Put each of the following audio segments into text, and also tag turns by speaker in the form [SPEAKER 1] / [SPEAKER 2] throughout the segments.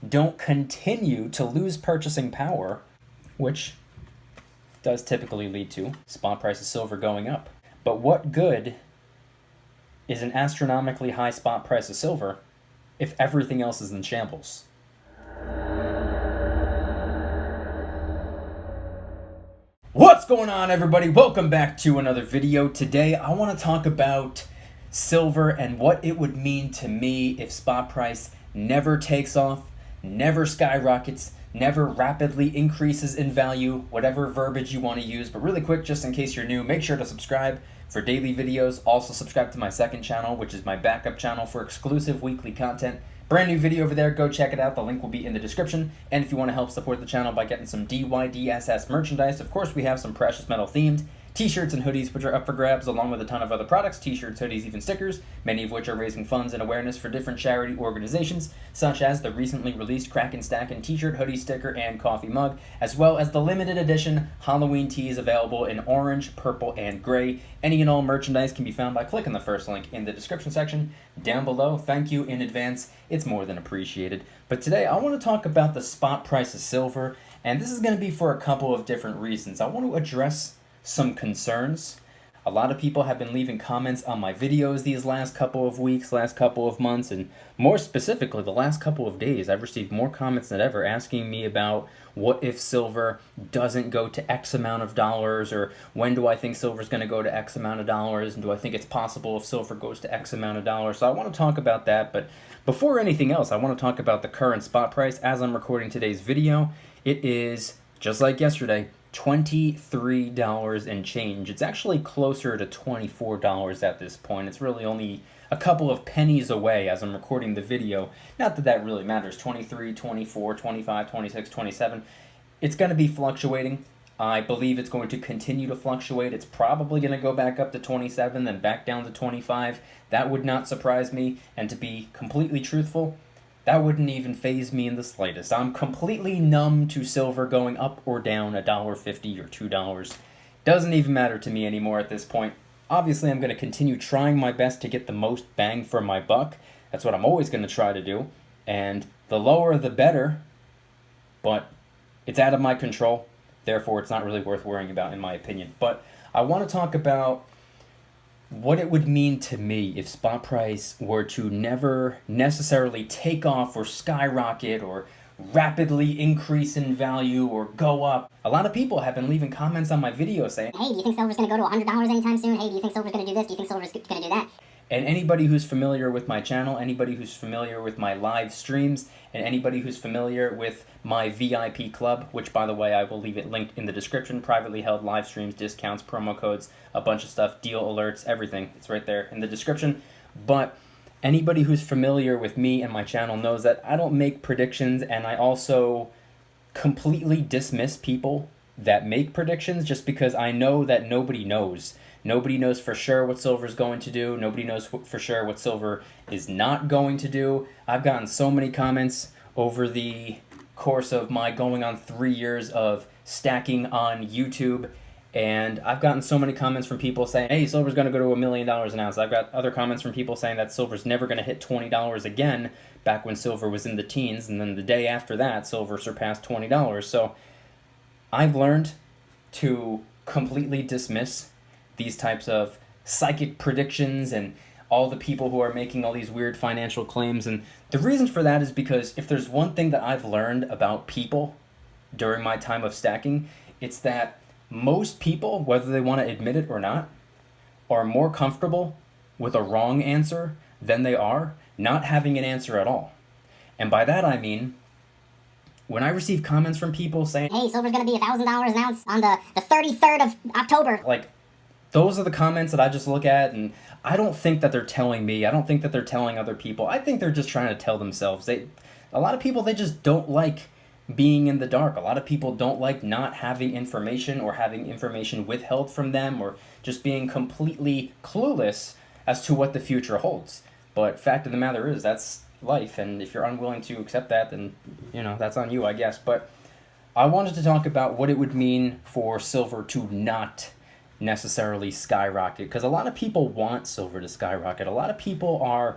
[SPEAKER 1] don't continue to lose purchasing power, which does typically lead to spot price of silver going up. But what good is an astronomically high spot price of silver if everything else is in shambles? What's going on, everybody? Welcome back to another video. Today I want to talk about silver and what it would mean to me if spot price never takes off, never skyrockets, never rapidly increases in value, whatever verbiage you want to use. But really quick, just in case you're new, make sure to subscribe for daily videos. Also subscribe to my second channel, which is my backup channel for exclusive weekly content. Brand new video over there, go check it out. The link will be in the description. And if you want to help support the channel by getting some DYDSS merchandise, of course we have some precious metal themed t-shirts and hoodies which are up for grabs, along with a ton of other products, t-shirts, hoodies, even stickers, many of which are raising funds and awareness for different charity organizations, such as the recently released Kraken Stackin' t-shirt, hoodie, sticker, and coffee mug, as well as the limited edition Halloween tees available in orange, purple, and gray. Any and all merchandise can be found by clicking the first link in the description section down below. Thank you in advance. It's more than appreciated. But today I want to talk about the spot price of silver, and this is going to be for a couple of different reasons. I want to address some concerns. A lot of people have been leaving comments on my videos these last couple of weeks, last couple of months, and more specifically the last couple of days. I've received more comments than ever asking me about what if silver doesn't go to X amount of dollars, or when do I think silver's going to go to X amount of dollars, and do I think it's possible if silver goes to X amount of dollars. So I want to talk about that, but before anything else, I want to talk about the current spot price. As I'm recording today's video, it is, just like yesterday, $23 and change. It's actually closer to $24 at this point. It's really only a couple of pennies away as I'm recording the video. Not that that really matters. 23, 24, 25, 26, 27. It's going to be fluctuating. I believe it's going to continue to fluctuate. It's probably going to go back up to 27, then back down to 25. That would not surprise me. And to be completely truthful, that wouldn't even faze me in the slightest. I'm completely numb to silver going up or down $1.50 or $2. Doesn't even matter to me anymore at this point. Obviously, I'm going to continue trying my best to get the most bang for my buck. That's what I'm always going to try to do. And the lower the better, but it's out of my control. Therefore, it's not really worth worrying about, in my opinion. But I want to talk about what it would mean to me if spot price were to never necessarily take off or skyrocket or rapidly increase in value or go up. A lot of people have been leaving comments on my videos saying,
[SPEAKER 2] hey, do you think silver's going to go to $100 anytime soon? Hey, do you think silver's going to do this? Do you think silver's going to do that?
[SPEAKER 1] And anybody who's familiar with my channel, anybody who's familiar with my live streams, and anybody who's familiar with my VIP club, which, by the way, I will leave it linked in the description, privately held live streams, discounts, promo codes, a bunch of stuff, deal alerts, everything. It's right there in the description. But anybody who's familiar with me and my channel knows that I don't make predictions, and I also completely dismiss people that make predictions just because I know that nobody knows. Nobody knows for sure what silver is going to do. Nobody knows for sure what silver is not going to do. I've gotten so many comments over the course of my going on 3 years of stacking on YouTube, and I've gotten so many comments from people saying, hey, silver's going to go to $1 million an ounce. I've got other comments from people saying that silver's never going to hit $20 again, back when silver was in the teens, and then the day after that, silver surpassed $20. So I've learned to completely dismiss these types of psychic predictions and all the people who are making all these weird financial claims. And the reason for that is because if there's one thing that I've learned about people during my time of stacking, it's that most people, whether they want to admit it or not, are more comfortable with a wrong answer than they are not having an answer at all. And by that I mean, when I receive comments from people saying,
[SPEAKER 2] hey, silver's going to be $1,000 an ounce on the 33rd of October.
[SPEAKER 1] Like, those are the comments that I just look at, and I don't think that they're telling me. I don't think that they're telling other people. I think they're just trying to tell themselves. A lot of people, they just don't like being in the dark. A lot of people don't like not having information or having information withheld from them, or just being completely clueless as to what the future holds. But fact of the matter is, that's life, and if you're unwilling to accept that, then, you know, that's on you, I guess. But I wanted to talk about what it would mean for silver to not necessarily skyrocket, because a lot of people want silver to skyrocket. A lot of people are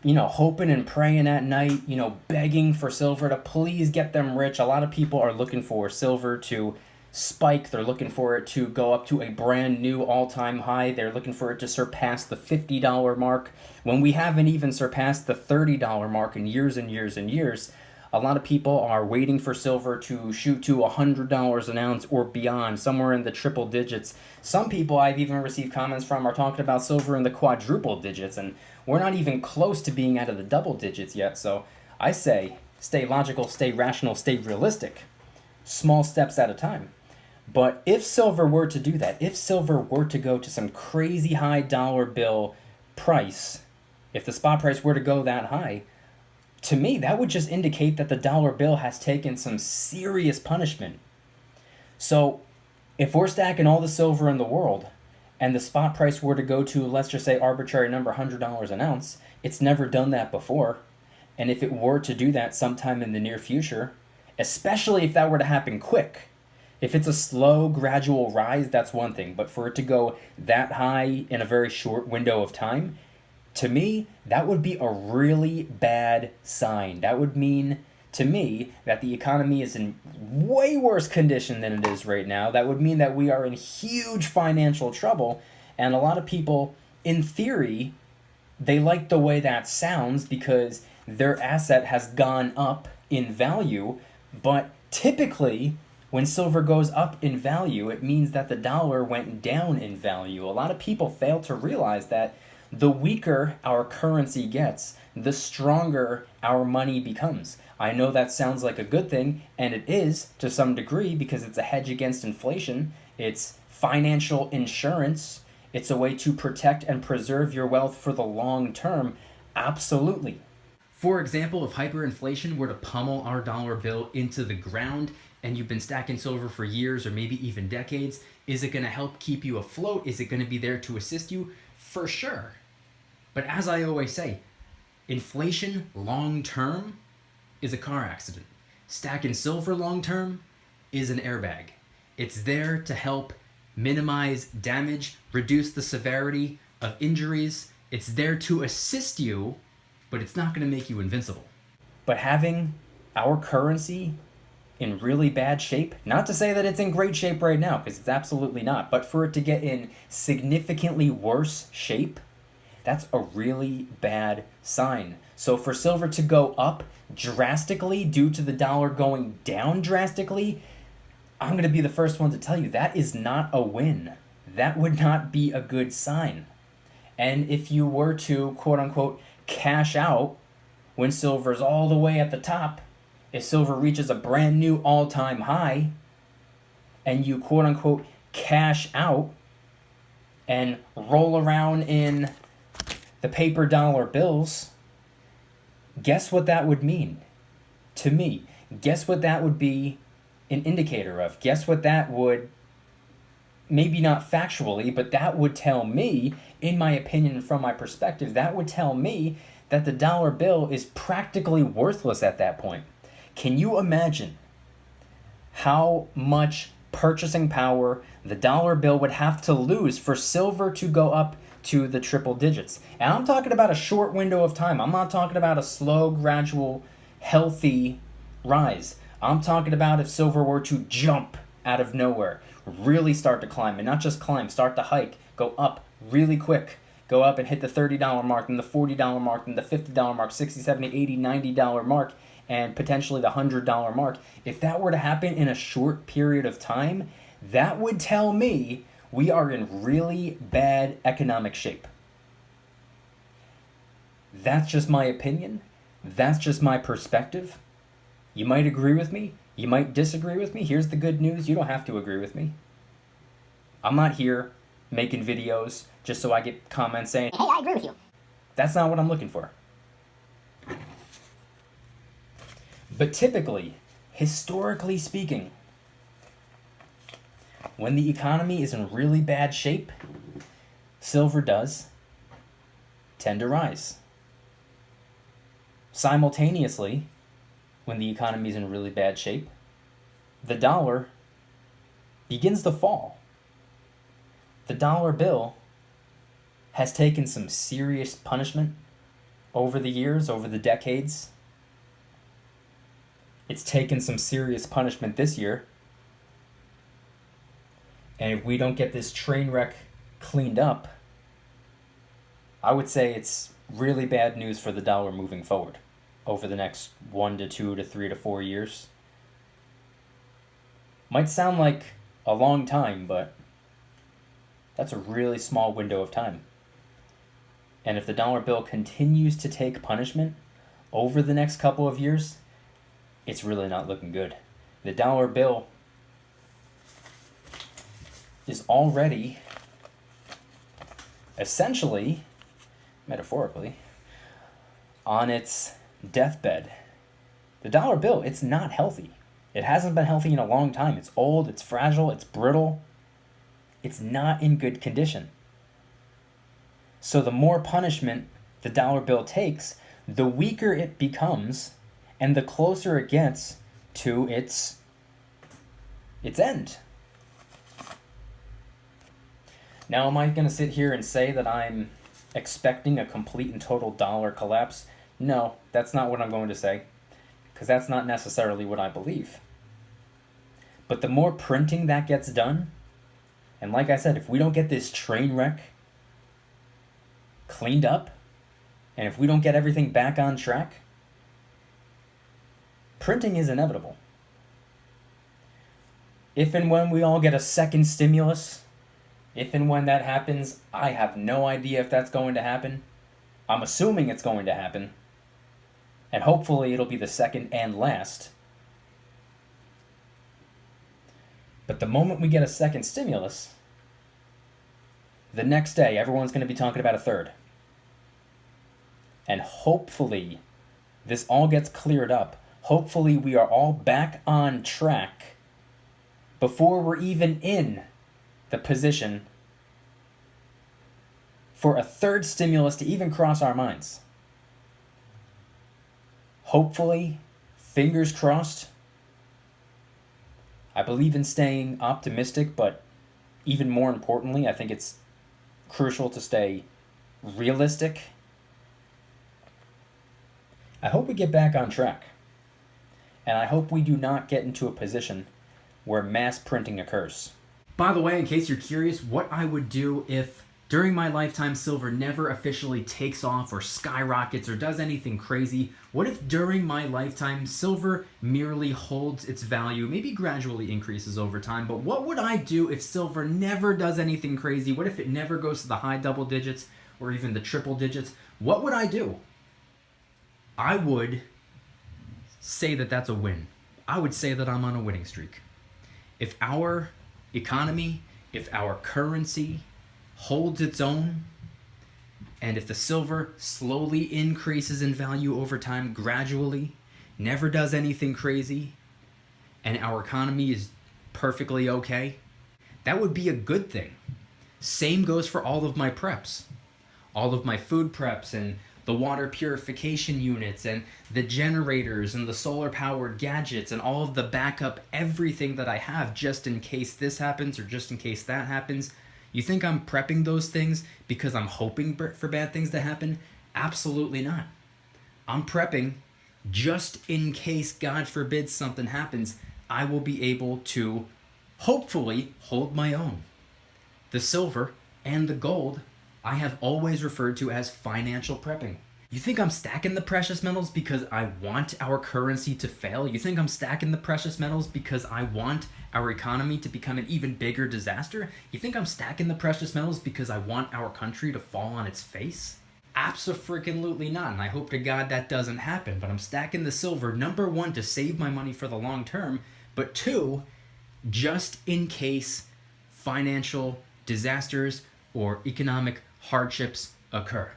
[SPEAKER 1] hoping and praying at night, begging for silver to please get them rich. A lot of people are looking for silver to spike. They're looking for it to go up to a brand new all-time high. They're looking for it to surpass the $50 mark when we haven't even surpassed the $30 mark in years and years and years. A lot of people are waiting for silver to shoot to $100 an ounce or beyond, somewhere in the triple digits. Some people I've even received comments from are talking about silver in the quadruple digits, and we're not even close to being out of the double digits yet. So I say, stay logical, stay rational, stay realistic. Small steps at a time. But if silver were to do that, if silver were to go to some crazy high dollar bill price, if the spot price were to go that high, to me, that would just indicate that the dollar bill has taken some serious punishment. So if we're stacking all the silver in the world and the spot price were to go to, let's just say, arbitrary number, $100 an ounce, it's never done that before. And if it were to do that sometime in the near future, especially if that were to happen quick, if it's a slow, gradual rise, that's one thing. But for it to go that high in a very short window of time, to me, that would be a really bad sign. That would mean, to me, that the economy is in way worse condition than it is right now. That would mean that we are in huge financial trouble. And a lot of people, in theory, they like the way that sounds because their asset has gone up in value. But typically, when silver goes up in value, it means that the dollar went down in value. A lot of people fail to realize that the weaker our currency gets, the stronger our money becomes. I know that sounds like a good thing, and it is to some degree because it's a hedge against inflation. It's financial insurance. It's a way to protect and preserve your wealth for the long term. Absolutely. For example, if hyperinflation were to pummel our dollar bill into the ground and you've been stacking silver for years or maybe even decades, is it going to help keep you afloat? Is it going to be there to assist you? For sure. But as I always say, inflation long-term is a car accident. Stacking silver long-term is an airbag. It's there to help minimize damage, reduce the severity of injuries. It's there to assist you, but it's not going to make you invincible. But having our currency in really bad shape, not to say that it's in great shape right now, because it's absolutely not, but for it to get in significantly worse shape, that's a really bad sign. So for silver to go up drastically due to the dollar going down drastically, I'm going to be the first one to tell you that is not a win. That would not be a good sign. And if you were to, quote unquote, cash out when silver's all the way at the top, if silver reaches a brand new all-time high, and you, quote unquote, cash out and roll around in the paper dollar bills, guess what that would mean to me? Guess what that would be an indicator of? Guess what that would, maybe not factually, but that would tell me, in my opinion, from my perspective, that would tell me that the dollar bill is practically worthless at that point. Can you imagine how much purchasing power the dollar bill would have to lose for silver to go up to the triple digits? And I'm talking about a short window of time. I'm not talking about a slow, gradual, healthy rise. I'm talking about if silver were to jump out of nowhere, really start to climb, and not just climb, start to hike, go up really quick, go up and hit the $30 mark, then the $40 mark, then the $50 mark, $60, $70, $80, $90 mark, and potentially the $100 mark. If that were to happen in a short period of time, that would tell me we are in really bad economic shape. That's just my opinion. That's just my perspective. You might agree with me. You might disagree with me. Here's the good news. You don't have to agree with me. I'm not here making videos just so I get comments saying,
[SPEAKER 2] Hey, I agree with you.
[SPEAKER 1] That's not what I'm looking for. But typically, historically speaking, when the economy is in really bad shape, silver does tend to rise. Simultaneously, when the economy is in really bad shape, the dollar begins to fall. The dollar bill has taken some serious punishment over the years, over the decades. It's taken some serious punishment this year. And if we don't get this train wreck cleaned up, I would say it's really bad news for the dollar moving forward over the next 1 to 2 to 3 to 4 years. Might sound like a long time, but that's a really small window of time. And if the dollar bill continues to take punishment over the next couple of years, it's really not looking good. The dollar bill is already, essentially, metaphorically, on its deathbed. The dollar bill, it's not healthy. It hasn't been healthy in a long time. It's old, it's fragile, it's brittle. It's not in good condition. So the more punishment the dollar bill takes, the weaker it becomes and the closer it gets to its end. Now, am I going to sit here and say that I'm expecting a complete and total dollar collapse? No, that's not what I'm going to say, because that's not necessarily what I believe. But the more printing that gets done, and like I said, if we don't get this train wreck cleaned up, and if we don't get everything back on track, printing is inevitable. If and when we all get a second stimulus, if and when that happens, I have no idea if that's going to happen. I'm assuming it's going to happen. And hopefully it'll be the second and last. But the moment we get a second stimulus, the next day everyone's going to be talking about a third. And hopefully this all gets cleared up. Hopefully we are all back on track before we're even in the position for a third stimulus to even cross our minds. Hopefully, fingers crossed. I believe in staying optimistic, but even more importantly, I think it's crucial to stay realistic. I hope we get back on track. And I hope we do not get into a position where mass printing occurs. By the way, in case you're curious, what I would do if during my lifetime silver never officially takes off or skyrockets or does anything crazy, what if during my lifetime silver merely holds its value, maybe gradually increases over time, but what would I do if silver never does anything crazy? What if it never goes to the high double digits or even the triple digits? What would I do? I would say that that's a win. I would say that I'm on a winning streak. If our economy, if our currency holds its own, and if the silver slowly increases in value over time gradually, never does anything crazy, and our economy is perfectly okay, that would be a good thing. Same goes for all of my preps. All of my food preps and the water purification units and the generators and the solar powered gadgets and all of the backup, everything that I have just in case this happens or just in case that happens. You think I'm prepping those things because I'm hoping for bad things to happen? Absolutely not. I'm prepping just in case, God forbid, something happens, I will be able to hopefully hold my own. The silver and the gold I have always referred to as financial prepping. You think I'm stacking the precious metals because I want our currency to fail? You think I'm stacking the precious metals because I want our economy to become an even bigger disaster? You think I'm stacking the precious metals because I want our country to fall on its face? Abso-freaking-lutely not, and I hope to God that doesn't happen, but I'm stacking the silver, number one, to save my money for the long term, but two, just in case financial disasters or economic hardships occur.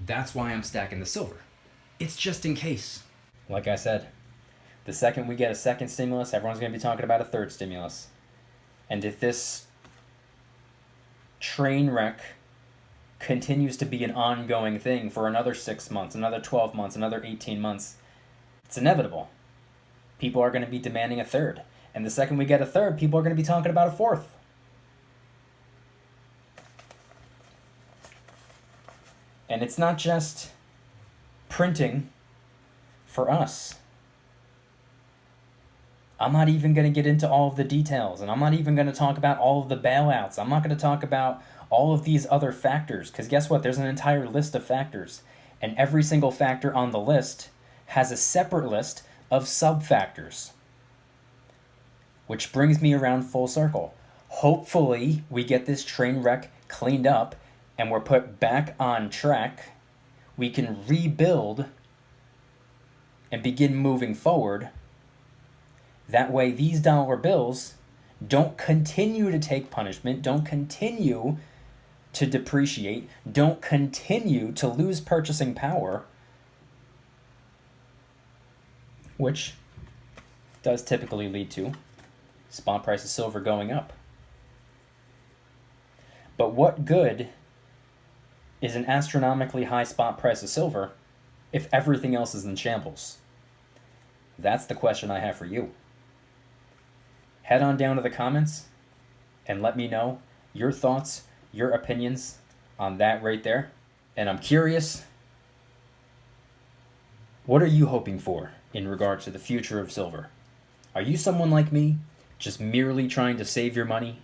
[SPEAKER 1] That's why I'm stacking the silver. It's just in case. Like I said, the second we get a second stimulus, everyone's going to be talking about a third stimulus. And if this train wreck continues to be an ongoing thing for another 6 months, another 12 months, another 18 months, it's inevitable. People are going to be demanding a third. And the second we get a third, people are going to be talking about a fourth. And it's not just printing for us. I'm not even going to get into all of the details, and I'm not even going to talk about all of the bailouts. I'm not going to talk about all of these other factors, because guess what? There's an entire list of factors, and every single factor on the list has a separate list of sub-factors, which brings me around full circle. Hopefully, we get this train wreck cleaned up, and we're put back on track. We can rebuild and begin moving forward. That way, these dollar bills don't continue to take punishment, don't continue to depreciate, don't continue to lose purchasing power, which does typically lead to spot price of silver going up. But what good is an astronomically high spot price of silver if everything else is in shambles? That's the question I have for you. Head on down to the comments and let me know your thoughts, your opinions on that right there. And I'm curious, what are you hoping for in regard to the future of silver? Are you someone like me, just merely trying to save your money,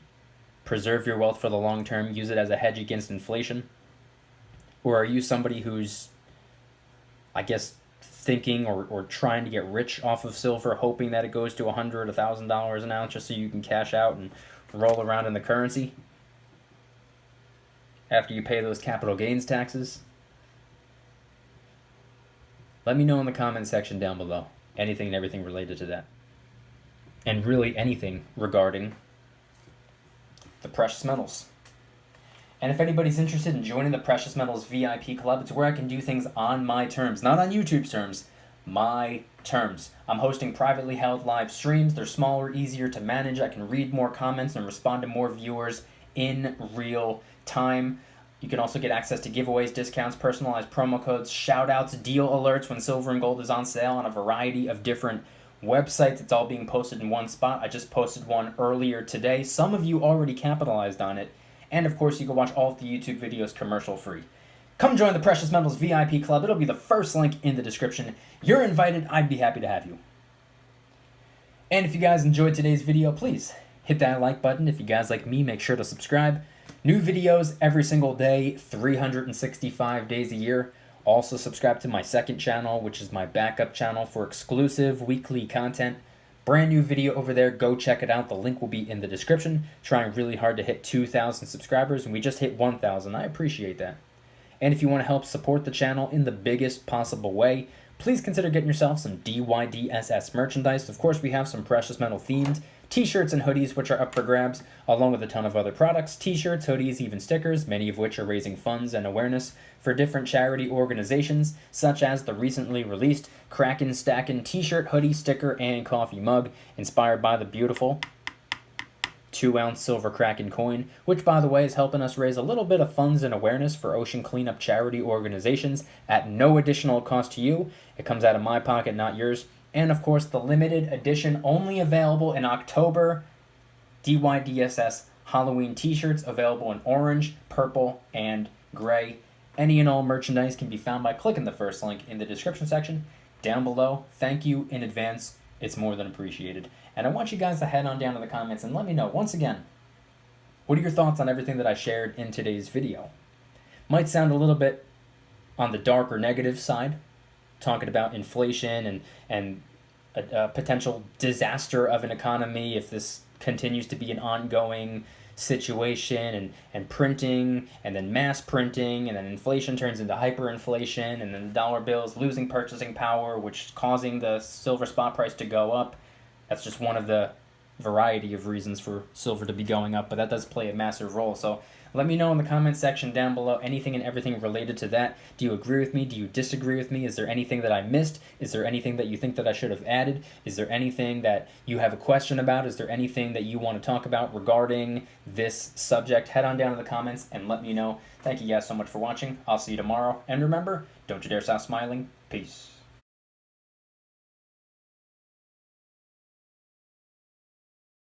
[SPEAKER 1] preserve your wealth for the long term, use it as a hedge against inflation? Or are you somebody who's, I guess, thinking or trying to get rich off of silver, hoping that it goes to $100, $1,000 an ounce just so you can cash out and roll around in the currency after you pay those capital gains taxes? Let me know in the comment section down below. Anything and everything related to that. And really anything regarding the precious metals. And if anybody's interested in joining the Precious Metals VIP Club, it's where I can do things on my terms. Not on YouTube's terms, my terms. I'm hosting privately held live streams. They're smaller, easier to manage. I can read more comments and respond to more viewers in real time. You can also get access to giveaways, discounts, personalized promo codes, shout-outs, deal alerts when silver and gold is on sale on a variety of different websites. It's all being posted in one spot. I just posted one earlier today. Some of you already capitalized on it. And of course, you can watch all of the YouTube videos commercial free. Come join the Precious Metals VIP Club. It'll be the first link in the description. You're invited. I'd be happy to have you. And if you guys enjoyed today's video, please hit that like button. If you guys like me, make sure to subscribe. New videos every single day, 365 days a year. Also subscribe to my second channel, which is my backup channel for exclusive weekly content. Brand new video over there. Go check it out. The link will be in the description. Trying really hard to hit 2,000 subscribers, and we just hit 1,000. I appreciate that. And if you want to help support the channel in the biggest possible way, please consider getting yourself some DYDSS merchandise. Of course, we have some precious metal themed t-shirts and hoodies, which are up for grabs, along with a ton of other products. T-shirts, hoodies, even stickers, many of which are raising funds and awareness for different charity organizations, such as the recently released Kraken Stackin' t-shirt, hoodie, sticker, and coffee mug, inspired by the beautiful 2-ounce silver Kraken coin, which, by the way, is helping us raise a little bit of funds and awareness for ocean cleanup charity organizations at no additional cost to you. It comes out of my pocket, not yours. And, of course, the limited edition, only available in October, DYDSS Halloween t-shirts, available in orange, purple, and gray. Any and all merchandise can be found by clicking the first link in the description section down below. Thank you in advance. It's more than appreciated. And I want you guys to head on down to the comments and let me know, once again, what are your thoughts on everything that I shared in today's video? Might sound a little bit on the dark or negative side, talking about inflation and a potential disaster of an economy if this continues to be an ongoing situation, and printing, and then mass printing, and then inflation turns into hyperinflation, and then the dollar bills losing purchasing power, which is causing the silver spot price to go up. That's just one of the variety of reasons for silver to be going up, but that does play a massive role. So let me know in the comment section down below anything and everything related to that. Do you agree with me? Do you disagree with me? Is there anything that I missed? Is there anything that you think that I should have added? Is there anything that you have a question about? Is there anything that you want to talk about regarding this subject? Head on down to the comments and let me know. Thank you guys so much for watching. I'll see you tomorrow. And remember, don't you dare stop smiling. Peace.